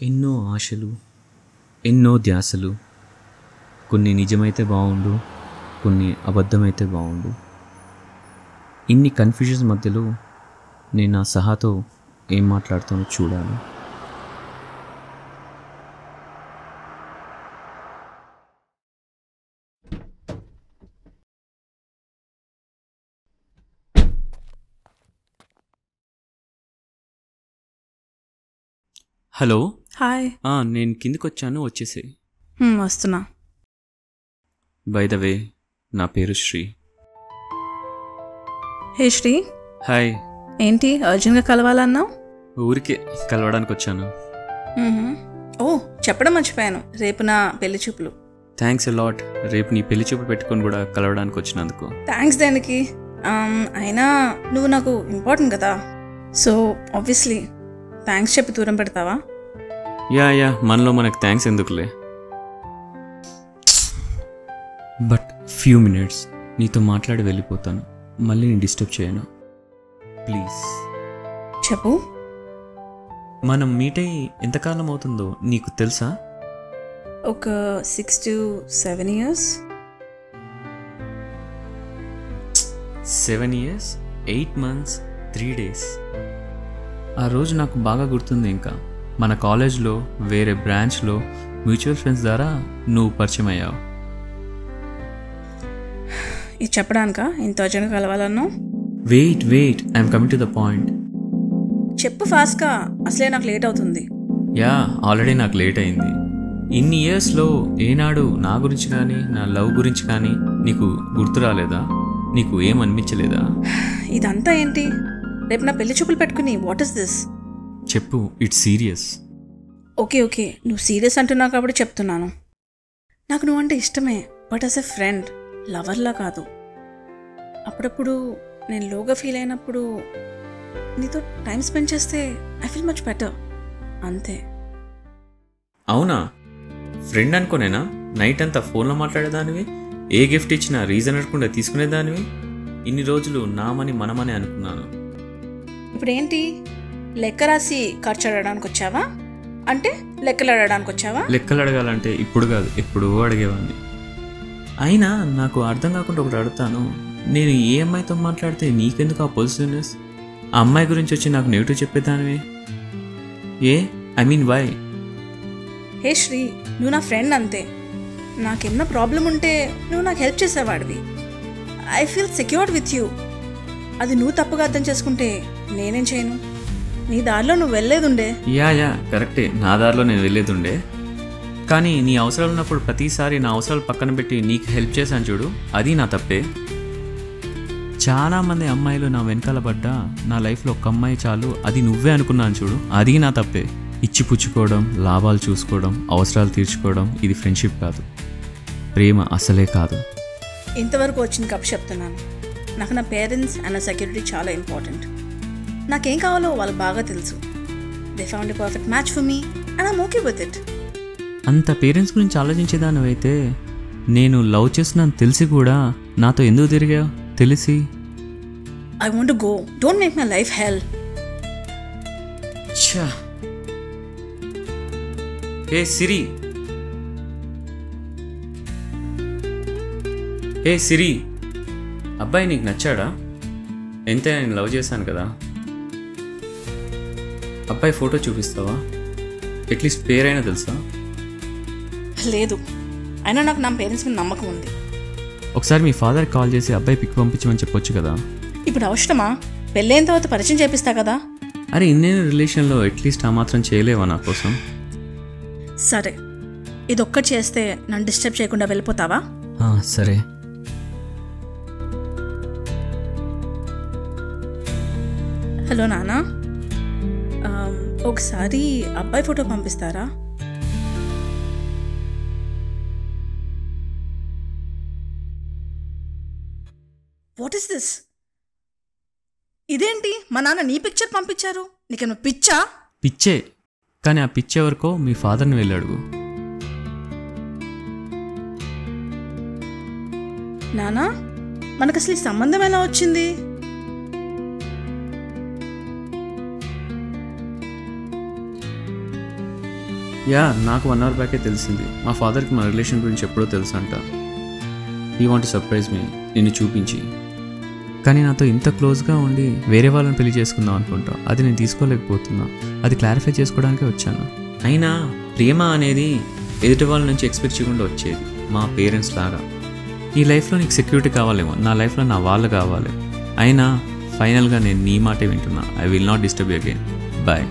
ఎన్నో ఆశలు, ఎన్నో ధ్యాసలు. కొన్ని నిజమైతే బాగుండు, కొన్ని అబద్ధమైతే బాగుండు. ఇన్ని కన్ఫ్యూజన్స్ మధ్యలో నేను నా సహాతో ఏం మాట్లాడుతానో చూడాలి. Hello, hi. నేను కిందికి వచ్చాను, వచ్చేసి. వస్తున్నా. బై ద వే, నా పేరు శ్రీ. హే శ్రీ. హాయ్. ఏంటి అర్జెంట్గా కలవాలన్నావు? ఊరికే కలవడానికి వచ్చాను. ఓ, చెప్పడం మర్చిపోయాను, రేపు నా పెళ్లి చూపులు. Thanks a lot. రేపు నీ పెళ్లి చూపులు పెట్టుకొని కూడా కలవడానికి వచ్చినందుకు. థ్యాంక్స్ దేనికి? అయినా నువ్వు నాకు ఇంపార్టెంట్ కదా, సో ఆబ్వియస్లీ థ్యాంక్స్ చెప్పి దూరం పెడతావా? యా మనలో మనకు థ్యాంక్స్ ఎందుకులే. బట్ ఫ్యూ మినిట్స్ నీతో మాట్లాడి వెళ్ళిపోతాను. మళ్ళీ నేను డిస్టర్బ్ చేయను, ప్లీజ్. చెప్పు. మనం మీట్ అయ్యి ఎంతకాలం అవుతుందో నీకు తెలుసా? ఒక 6 to 7 years. 7 years 8 months 3 days. ఆ రోజు నాకు బాగా గుర్తుంది. ఇంకా మన కాలేజ్లో వేరే బ్రాంచ్లో మ్యూచువల్ ఫ్రెండ్స్ ద్వారా నువ్వు పరిచయం అయ్యావు. ఇది చెప్పడానికా ఇంత అర్జెంట్గా కలవాలన్నావు? Wait I'm coming to the point. చెప్పు ఫాస్ట్గా, అసలే నాకు లేట్ అవుతుంది. యా, ఆల్రెడీ నాకు లేట్ అయింది. ఇన్ని ఇయర్స్లో ఏనాడు నా గురించి కానీ నా లవ్ గురించి కానీ నీకు గుర్తు రాలేదా? నీకు ఏమనిపించలేదా? ఇదంతా ఏంటి? రేపు నా పెళ్లి చూపులు పెట్టుకుని వాట్ ఇస్ దిస్? చెప్పు, ఇట్స్ సీరియస్. ఓకే నువ్వు సీరియస్ అంటున్నావు కాబట్టి చెప్తున్నాను. నాకు నువ్వంటే ఇష్టమే, బట్ యాజ్ ఎ ఫ్రెండ్, లవర్లా కాదు. అప్పుడప్పుడు నేను లోగా ఫీల్ అయినప్పుడు నీతో టైం స్పెండ్ చేస్తే ఐ ఫీల్ మచ్ బెటర్, అంతే. అవునా? ఫ్రెండ్ అనుకోనేనా నైట్ అంతా ఫోన్లో మాట్లాడేదానివి? ఏ గిఫ్ట్ ఇచ్చినా రీజన్ అడగకుండా తీసుకునేదానివి? ఇన్ని రోజులు నామని మనమని అనుకున్నాను. ఇప్పుడేంటి, లెక్క రాసి ఖర్చు అడగడానికి వచ్చావా? అంటే లెక్కలు అడగడానికి వచ్చావా? లెక్కలు అడగాలంటే ఇప్పుడు కాదు, ఎప్పుడో అడిగేవాడిని. అయినా నాకు అర్థం కాకుండా ఒకటి అడుగుతాను. నేను ఏ అమ్మాయితో మాట్లాడితే నీకెందుకు ఆ పొజిటివ్నెస్? ఆ అమ్మాయి గురించి వచ్చి నాకు నెగిటివ్ చెప్పేదానివి I mean why? Hey Sri, నువ్వు నా ఫ్రెండ్ అంతే. నాకేమన్నా ప్రాబ్లం ఉంటే నువ్వు నాకు హెల్ప్ చేసేవాడివి. I feel secured with you. అది నువ్వు తప్పుగా అర్థం చేసుకుంటే నేనేం చేయను? నీ దారిలో నువ్వు వెళ్ళేదుండే. యా కరెక్టే, నా దారిలో నేను వెళ్ళేదుండే. కానీ నీ అవసరాలు ఉన్నప్పుడు ప్రతిసారి నా అవసరాలు పక్కన పెట్టి నీకు హెల్ప్ చేశాను చూడు, అది నా తప్పే. చాలామంది అమ్మాయిలు నా వెనకాల పడ్డా నా లైఫ్లో ఒక అమ్మాయి చాలు, అది నువ్వే అనుకున్నాను చూడు, అది నా తప్పే. ఇచ్చి పుచ్చుకోవడం, లాభాలు చూసుకోవడం, అవసరాలు తీర్చుకోవడం, ఇది ఫ్రెండ్షిప్ కాదు, ప్రేమ అసలే కాదు. ఇంతవరకు వచ్చింది కప్పు చెప్తున్నాను. నాకు నా పేరెంట్స్ అండ్ నా సెక్యూరిటీ చాలా ఇంపార్టెంట్. నాకేం కావాలో వాళ్ళకి బాగా తెలుసు. They found a perfect match for me and I'm okay with it. అంత పేరెంట్స్ గురించి ఆలోచించేదానివైతే నేను లవ్ చేస్తున్నాను తెలిసి కూడా నాతో ఎందుకు తిరిగావు? తెలిసి I want to go, don't make my life hell. Hey Siri, అబ్బాయి నీకు నచ్చాడా? ఎంతే, నేను లవ్ చేశాను కదా. అబ్బాయి ఫోటో చూపిస్తావా? అట్లీస్ట్ పేరైనా తెలుసా? లేదు, అయినా నాకు నా పేరెంట్స్ మీద నమ్మకం ఉంది. ఒకసారి మీ ఫాదర్కి కాల్ చేసి అబ్బాయి పిక్ పంపించమని చెప్పొచ్చు కదా. ఇప్పుడు అవసరమా? పెళ్ళైన తర్వాత పరిచయం చేపిస్తా కదా. అరే, ఇన్నేళ్ళ రిలేషన్లో అట్లీస్ట్ ఆ మాత్రం చేయలేవా నా కోసం? సరే, ఇదొక్కటి చేస్తే నన్ను డిస్టర్బ్ చేయకుండా వెళ్ళిపోతావా? సరే. హలో నాన్న, ఒకసారి అబ్బాయి ఫోటో పంపిస్తారా? What is this? ఇదేంటి, మా నాన్న నీ పిక్చర్ పంపించారు? నీకేమో పిచ్చా? పిచ్చే, కానీ ఆ పిచ్చే వరకు మీ ఫాదర్ని వెళ్ళి అడుగు. నానా, మనకు అసలు ఈ సంబంధం ఎలా వచ్చింది? యా, నాకు 1 hour బ్యాకే తెలిసింది. మా ఫాదర్కి మన రిలేషన్ గురించి ఎప్పుడో తెలుసు అంట. హీ వాంట్ టు సర్ప్రైజ్ మీ, నిన్ను చూపించి. కానీ నాతో ఇంత క్లోజ్గా ఉండి వేరే వాళ్ళని పెళ్లి చేసుకుందాం అనుకుంటా. అది నేను తీసుకోలేకపోతున్నా. అది క్లారిఫై చేసుకోవడానికే వచ్చాను. అయినా ప్రేమ అనేది ఎదుటి వాళ్ళ నుంచి ఎక్స్పెక్ట్ చేయకుండా వచ్చేది, మా పేరెంట్స్ లాగా. ఈ లైఫ్లో నీకు సెక్యూరిటీ కావాలేమో, నా లైఫ్లో నా వాళ్ళు కావాలి. అయినా ఫైనల్గా నేను నీ మాటే వింటున్నా. I will not disturb you again. Bye.